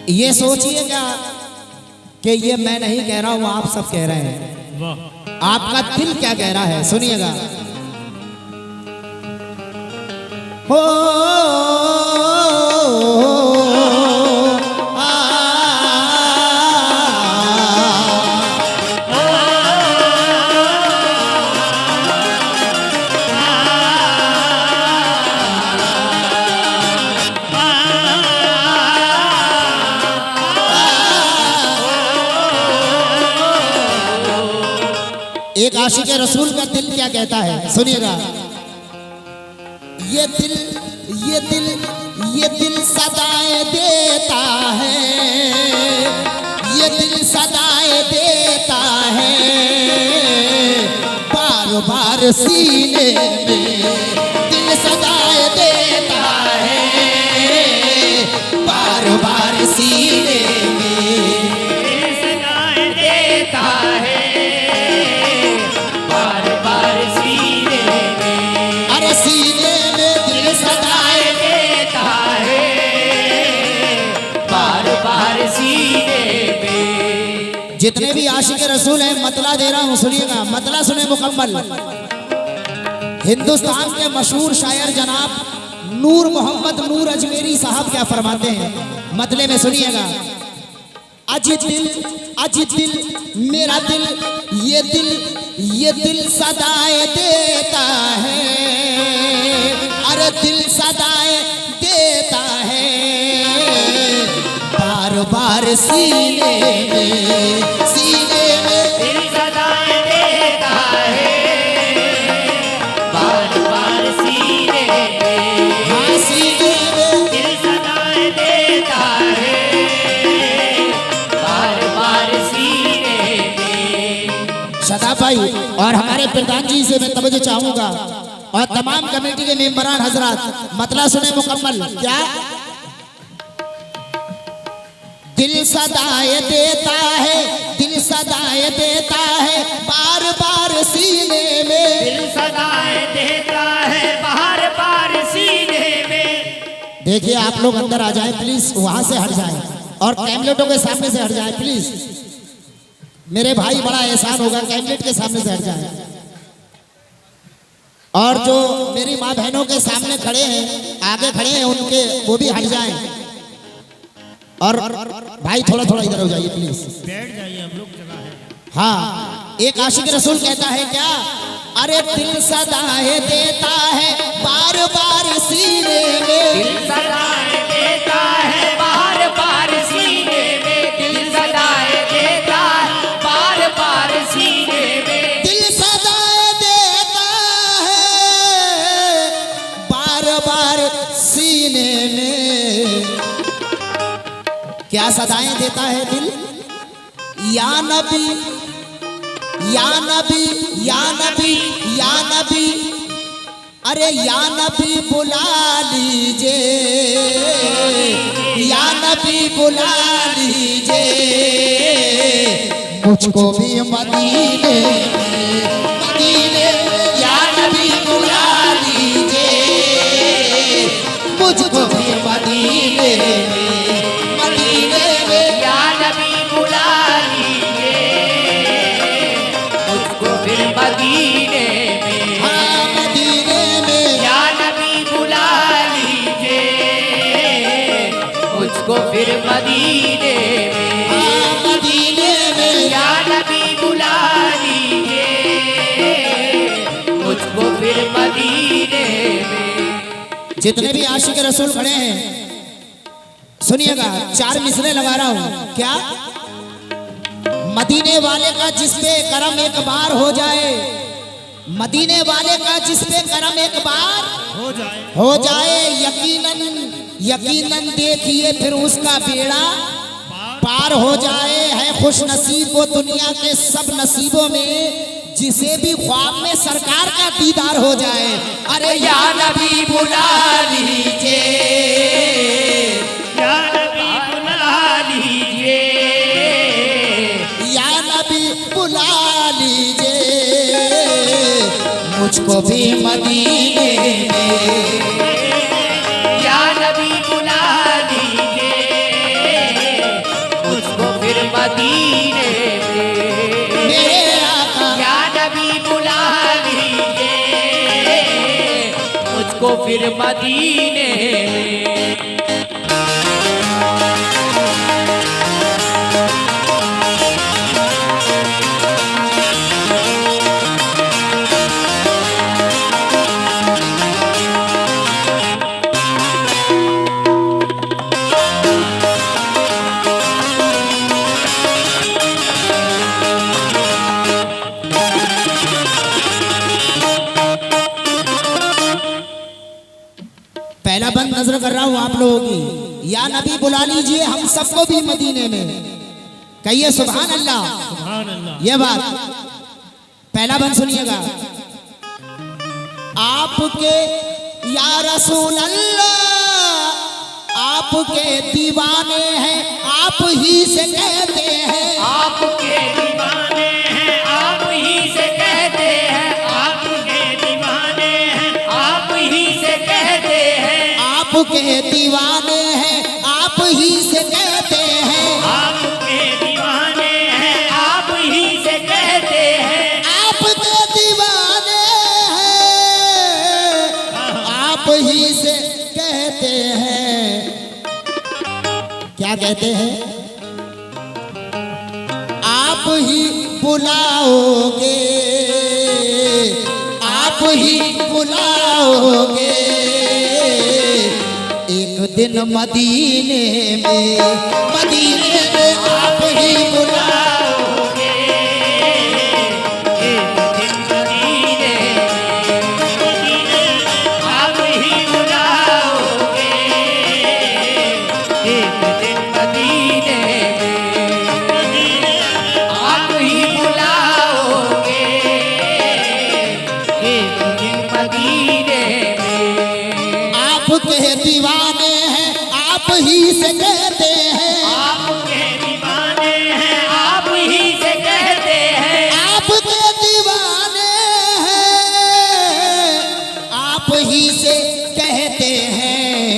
ये सोचिएगा कि ये मैं नहीं कह रहा हूं, आप सब कह रहे हैं। आपका दिल क्या कह रहा है, सुनिएगा। हो एक आशिक रसूल का दिल क्या कहता है, सुनिएगा। ये दिल ये दिल ये दिल सदाएं देता है, ये दिल सदाएं देता है, बार बार सीने में दिल सदाएं देता है, बार बार सीने में दिल सदाएं देता है, बार बार सीने में, अरे सीने में दिल सदाएं देता है, बार बार सीने में। जितने भी आशिक रसूल हैं, मतला दे रहा हूं, सुनिएगा, मतला सुने मुकम्मल। हिंदुस्तान के मशहूर शायर जनाब नूर मोहम्मद नूर अजमेरी साहब क्या फरमाते हैं, मतले में सुनिएगा। अज दिल मेरा दिल, ये दिल सदाएं देता है, अरे दिल सदाएं देता है, बार बार सीने में दिल सदाएं देता है, बार बार सीने में, हाँ सीने में दिल सदाएं देता है, बार बार सीने में। सदा भाई और हमारे प्रधान जी से मैं तवज्जो चाहूंगा और तमाम कमेटी के मेंबरान हजरात, मतला सुने मुकम्मल। क्या दिल सदाएं देता है, दिल सदाएं देता है, बार बार सीने में दिल सदाएं देता है, बार बार सीने में। देखिए आप लोग अंदर आ जाएं प्लीज, वहां से हट जाएं और कैमलेटों के सामने से हट जाएं प्लीज। मेरे भाई बड़ा एहसान होगा, कैमलेट के सामने से हट जाएं। और जो मेरी माँ बहनों के सामने खड़े हैं, आगे खड़े हैं, उनके वो भी हट जाएं। और भाई थोड़ा थोड़ा इधर हो जाइए प्लीज, बैठ जाइए, हम लोग जगह है। हाँ, एक आशिक रसूल कहता है क्या, अरे दिल सदाएं देता है, बार बार सीने में दिल सदाएं देता है, बार बार सीने में दिल सदाएं देता है, बार बार सीने में दिल सदाएं देता है, बार बार सीने में। क्या सदाएं देता है दिल, या नबी या नबी या नबी या नबी, अरे या नबी बुला लीजिए, या नबी बुला लीजिए, मुझको भी मदीने मदीने, या नबी बुला लीजिए, मुझको भी मदीने मदीने में, या नबी बुला लीजिए, मुझको फिर मदीने में, हाँ मदीने में, या नबी बुला लीजिए, मुझको फिर मदीने में, हाँ मदीने में, या नबी बुला लीजिए, मुझको फिर मदीने में। जितने भी आशिक रसूल खड़े हैं सुनिएगा, चार मिसरे लगा रहा हूं। क्या मदीने वाले का जिस पे करम एक बार हो जाए, मदीने वाले का जिस पे करम एक बार हो जाए, यकीनन यकीनन देखिए फिर उसका बेड़ा पार हो जाए। है खुश नसीब वो दुनिया के सब नसीबों में, जिसे भी ख्वाब में सरकार का दीदार हो जाए। अरे या नबी बुला लीजिए, या नबी बुला लीजिए, या नबी बुला लीजिए, मुझको भी मदीने में, या नबी बुला लीजिए, फिर मदीने में। पहला बंद नजर कर रहा हूं आप लोगों की। या नबी बुला लीजिए हम सबको भी मदीने में, कहिए सुभान अल्लाह। सुभान अल्लाह। ये बात पहला बंद सुनिएगा। आपके या रसूल अल्लाह, आपके दीवाने हैं आप ही से कहते हैं। आपके दीवाने हैं आप ही से कहते हैं। आपके दीवाने हैं आप ही से कहते हैं। आपके दीवाने हैं आप ही से कहते हैं। आपके दीवाने हैं आप ही से कहते हैं। आपके दीवाने हैं आप ही से कहते हैं। क्या कहते हैं? आप ही बुलाओगे, आप ही बुलाओगे एक दिन मदीने में, मदीने में आप ही बुलाओगे। एक दिन मदीने में आप ही बुलाओगे। एक दिन मदीने में आप ही बुलाओगे। एक दिन मदीने में आपके दीवाने हैं आप ही से कहते हैं। आपके दीवाने हैं आप ही से कहते हैं। आपके दीवाने हैं आप ही से कहते हैं।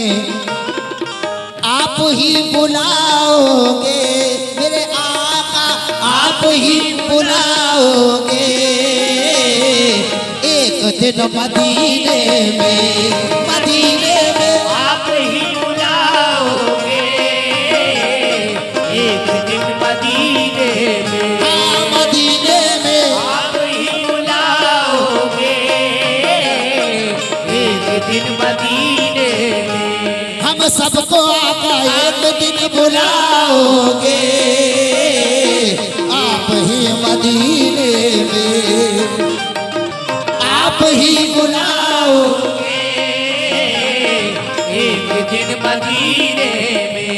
आप ही बुलाओगे मेरे आका, आप ही बुलाओगे एक दिन मदीने में, मदीने में आप ही बुलाओगे। एक दिन मदीने में हाँ, मदीने में आप ही बुलाओगे। एक दिन मदीने में हम सबको आका एक दिन बुलाओगे आप ही मदीने में, आप ही बुलाओगे एक दिन मदीने में।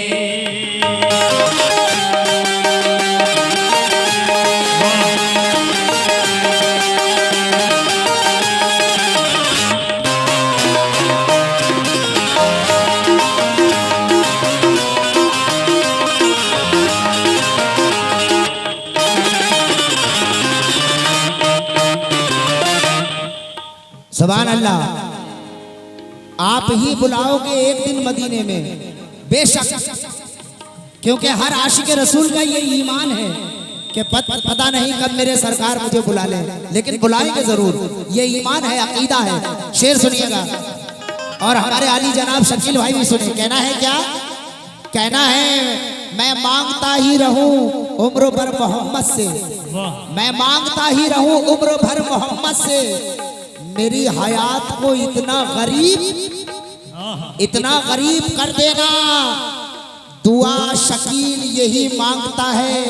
सुभान अल्लाह। आप ही बुलाओगे एक दिन मदीने में, बेशक, क्योंकि हर आशिक रसूल का ये ईमान है कि पता नहीं कब मेरे सरकार मुझे बुला ले, लेकिन बुलाएंगे जरूर। ये ईमान है, अकीदा है। शेर सुनिएगा और हमारे आली जनाब शकील भाई भी सुने। कहना है क्या? कहना है मैं मांगता ही रहूं उम्र भर मोहम्मद से, मैं मांगता ही रहूं उम्र भर मोहम्मद से। मेरी हयात को इतना गरीब कर देना। दुआ शकील यही मांगता है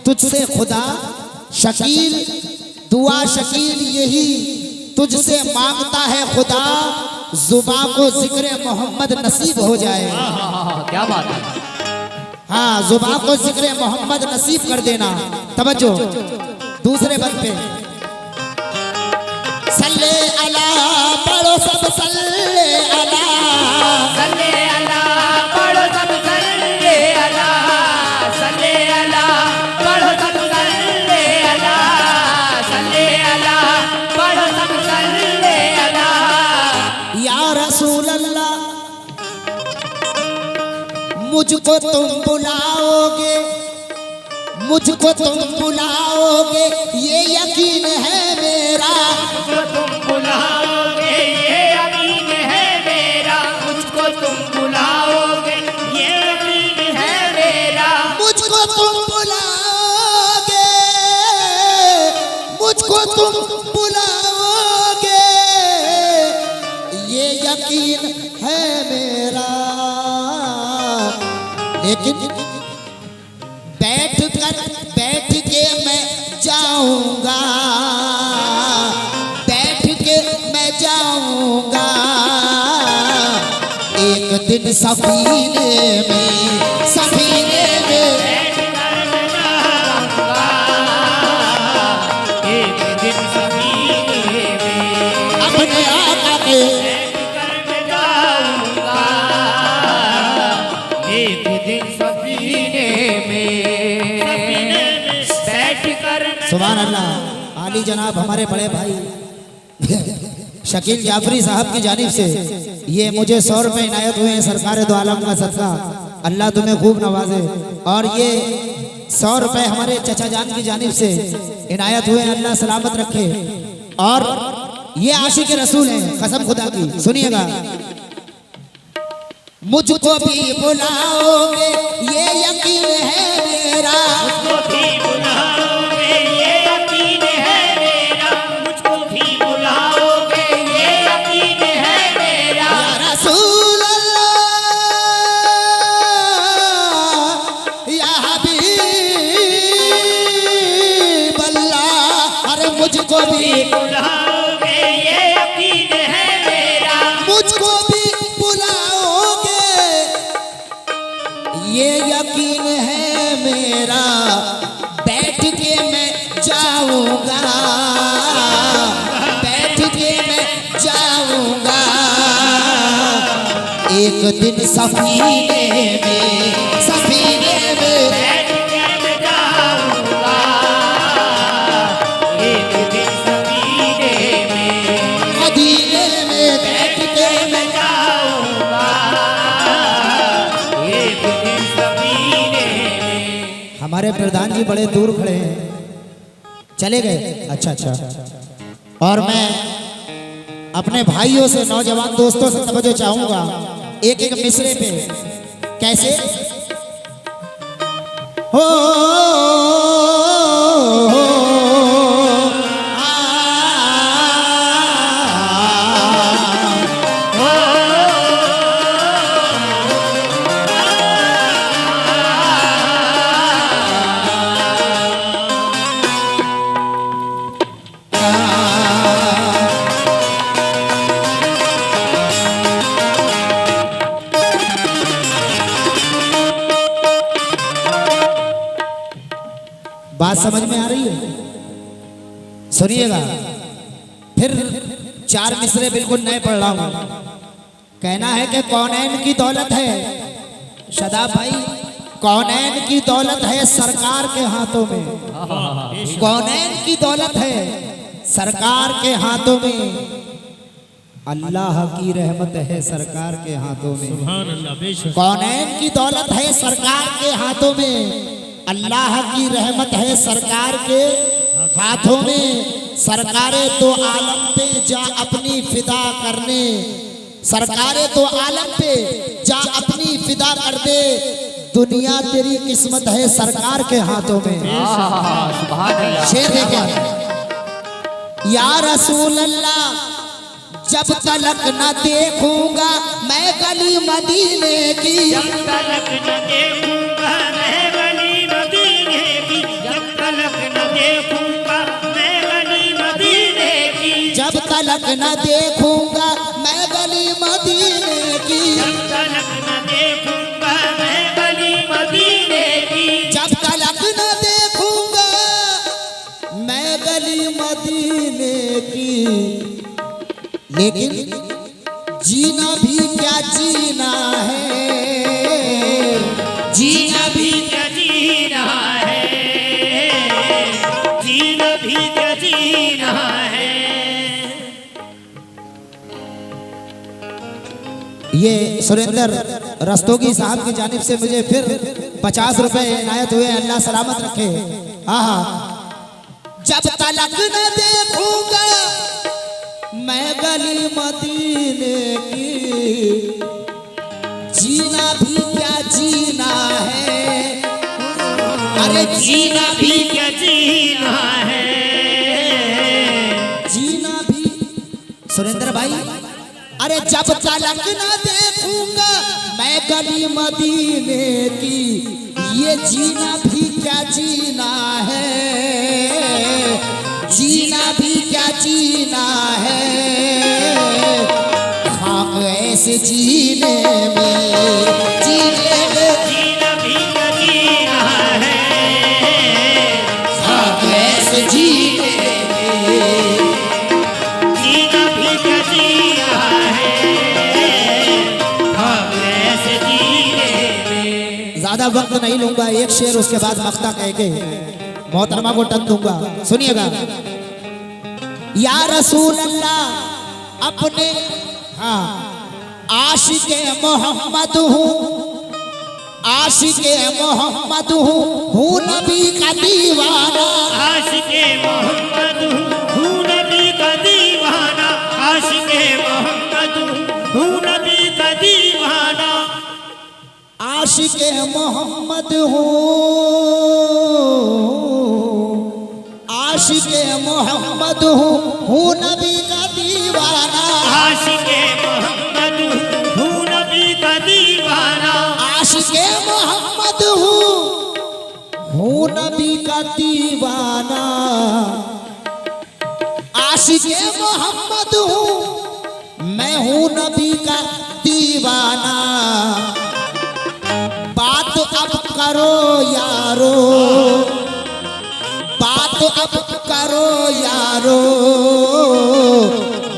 तुझसे खुदा, शकील दुआ शकील यही तुझसे मांगता है खुदा। जुबां को जिक्र मोहम्मद नसीब हो जाए। क्या बात है। हाँ, जुबां को जिक्र मोहम्मद नसीब कर देना। तवज्जो दूसरे बंद पे। सल्ले अला पढ़ो सब, सल्ले अला, सल्ले अला पढ़ो सब, सल्ले अला, सल्ले अला पढ़ो सब, सल्ले अला, सल्ले अला पढ़ो सब, सल्ले अला। या रसूल अल्लाह मुझको तुम बुलाओगे, मुझको तुम बुलाओगे ये यकीन है मेरा। मुझको तुम बुलाओगे ये यकीन है तुम बुलाओगे ये यकीन है मेरा, लेकिन बैठ के मैं जाऊंगा, बैठ के मैं जाऊंगा एक दिन सफीने में, सफीने में एक दिन सफीने में अपने आका के एक दिन सफीने में बैठ कर सुभान अल्लाह। आली जनाब हमारे बड़े भाई शकील जाफरी साहब की जानिब से ये मुझे 100 रुपए इनायत हुए हैं सरकार दो आलम का सदका, अल्लाह तुम्हें खूब नवाजे। और ये 100 रुपए हमारे चचा जान की जानिब से इनायत हुए, अल्लाह सलामत रखे। और ये आशिक रसूल हैं कसम खुदा की, सुनिएगा। मुझको भी बुलाओगे ये यकीन है मेरा, मुझको भी बुलाओगे ये यकीन है मेरा, मुझको भी बुलाओगे ये यकीन है मेरा। या रसूल अल्लाह या हबीब अल्लाह, अरे मुझको भी बुलाओगे ये यकीन है मेरा, मुझको भी बुलाओगे ये यकीन है मेरा, बैठ के मैं जाऊंगा, बैठ के मैं जाऊंगा एक दिन सफीने में, सफीने में बैठ के मैं जाऊंगा एक दिन सफीने में, मदीने में बैठ के मैं जाऊंगा एक दिन सफीने में। हमारे प्रधान जी बड़े दूर खड़े हैं, चले गए। अच्छा अच्छा। और मैं अपने भाइयों से, नौजवान दोस्तों से तवज्जो चाहूंगा एक एक मिसरे पे। कैसे हो बात समझ में आ रही है? सुनिएगा, फिर 4 मिसरे बिल्कुल नए पढ़ रहा हूं। कहना है कि कौनैन की दौलत है शदाब भाई, कौनैन की दौलत है सरकार के हाथों में, कौनैन की दौलत है सरकार के हाथों में, अल्लाह की रहमत है सरकार के हाथों में। कौनैन की दौलत है सरकार के हाथों में, अल्लाह की रहमत है सरकार के हाथों में। सरकारे तो आलम पे जा अपनी फिदा करने, सरकारे तो आलम पे जा अपनी फिदा कर दे, दुनिया तेरी किस्मत है सरकार के हाथों में। शेर देखा, या रसूल अल्लाह जब तलक न देखूंगा मैं गली मदीने की, जब तलक न देखूंगा मैं गली मदीने की, जब तलक न देखूंगा मैं गली मदीने की, जब तलक न देखूंगा मैं गली मदीने की, जब तलक न देखूंगा मैं गली मदीने की, जब तलक न देखूंगा मैं गली मदीने की। लेकिन जीना भी क्या जीना है, जीना भी क्या जीना है, जीना भी क्या जीना है। ये सुरेंद्र रस्तोगी साहब की जानिब से मुझे फिर 50 रुपए इनायत हुए, अल्लाह सलामत रखे। हाँ, जब तलक न देखूंगा मैं गली मदीने की, जीना भी क्या जीना है, अरे जीना भी क्या जीना है, अरे जब तलक न देखूंगा मैं गली मदीने की, ये जीना भी क्या जीना है, जीना भी क्या जीना है, खाक ऐसे जीने में, जीने में जीना भी क्या जीना है, खाक ऐसे जीने में, जीना भी क्या जीना है, हम ऐसे जीने में। ज्यादा वक्त नहीं लूंगा, एक शेर उसके बाद मक्ता कह के मोहतरमा को टक दूंगा। सुनिएगा। या रसूल अल्लाह अपने हाँ आशिके मोहम्मद हूँ, आशिके मोहम्मद हूँ नबी का दीवाना, आशिके मोहम्मद हूँ नबी का दीवाना, आशिके मोहम्मद हूँ नबी का दीवाना, आशिके मोहम्मद हूँ, आशिके मोहम्मद हूँ नबी का दीवाना, आशिके मोहम्मद हूँ नबी का दीवाना, आशिके मोहम्मद हूँ नबी का दीवाना, आशिके मोहम्मद हूँ मैं हूँ नबी का दीवाना। बात अब करो यारो, बात अब करो यारो,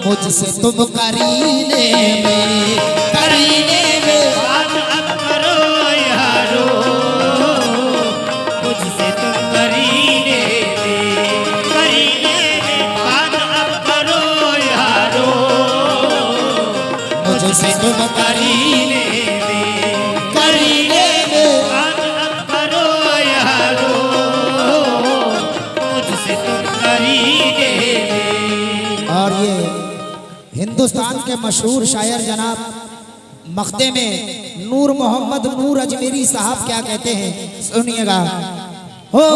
मुझसे तुम करीने में, करीने में, बात अब करो यारो, मुझसे तुम करीने में, करीने में, बात अब करो यारो, मुझसे तुम करीने में, करीने में। बात अब करो यारो, मुझसे तुम करीने में। और ये हिंदुस्तान के मशहूर शायर जनाब मख्ते में नूर मोहम्मद नूर अजमेरी साहब क्या कहते हैं, सुनिएगा। हो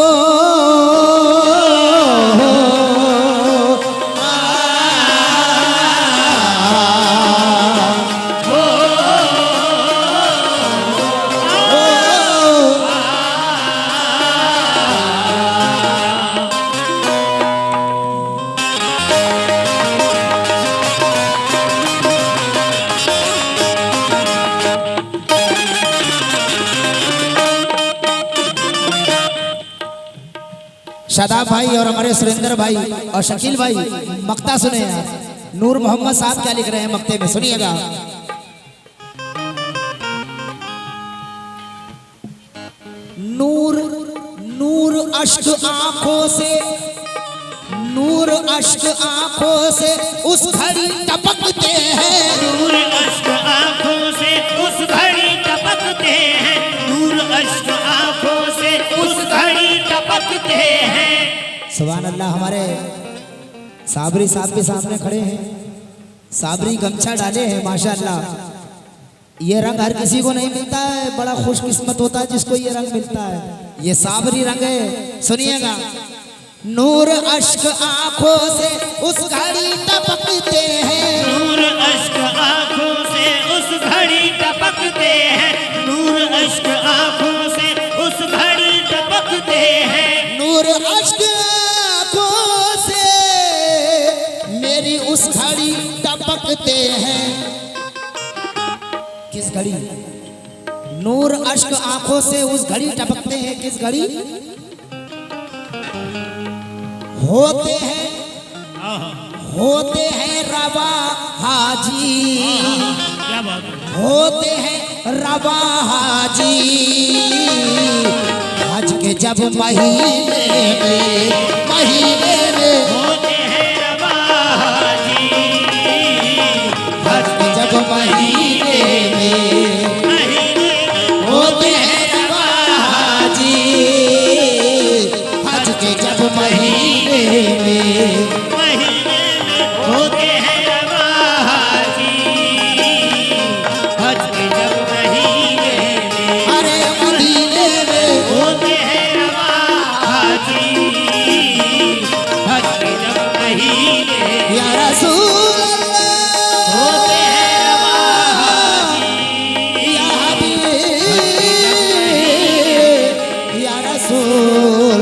शादाब भाई और हमारे सुरेंद्र भाई और शकील भाई मक्ता सुने यार। नूर मोहम्मद साहब क्या लिख रहे हैं मक्ते में, सुनिएगा। नूर नूर अश्क आंखों से, नूर अश्क आंखों से उस घड़ी टपकते हैं, नूर अश्क आँखों से उस घड़ी टपकते हैं, नूर अश्क आँखों से उस घड़ी टपकते हैं। सुभान अल्लाह। हमारे साबरी साहब भी सामने खड़े हैं, साबरी गमछा डाले हैं माशाअल्लाह। ये रंग हर किसी को नहीं मिलता है, बड़ा खुशकिस्मत होता है जिसको ये रंग मिलता है। ये साबरी रंग है, सुनिएगा। नूर अश्क आंखों से उस घड़ी टपकते हैं, नूर अश्क आँखों से उस घड़ी टपकते हैं, नूर अश्क आँखों से उस घड़ी टपकते हैं, नूर अश्क आंखों से मेरी उस घड़ी टपकते हैं। किस घड़ी? नूर अश्क आंखों से उस घड़ी टपकते हैं, किस घड़ी? होते हैं रवा हाजी, क्या बात है? होते हैं रवा हाजी, हज के जब महीने में, महीने में होते हैं रवाजी, हज के जब महीने में होते हैं रवा हाजी, हज के जब महीने में, महीने में होते हैं रवाजी, हज के जब महीने में, अरे मदीने में होते हैं रवाजी, हज रसूल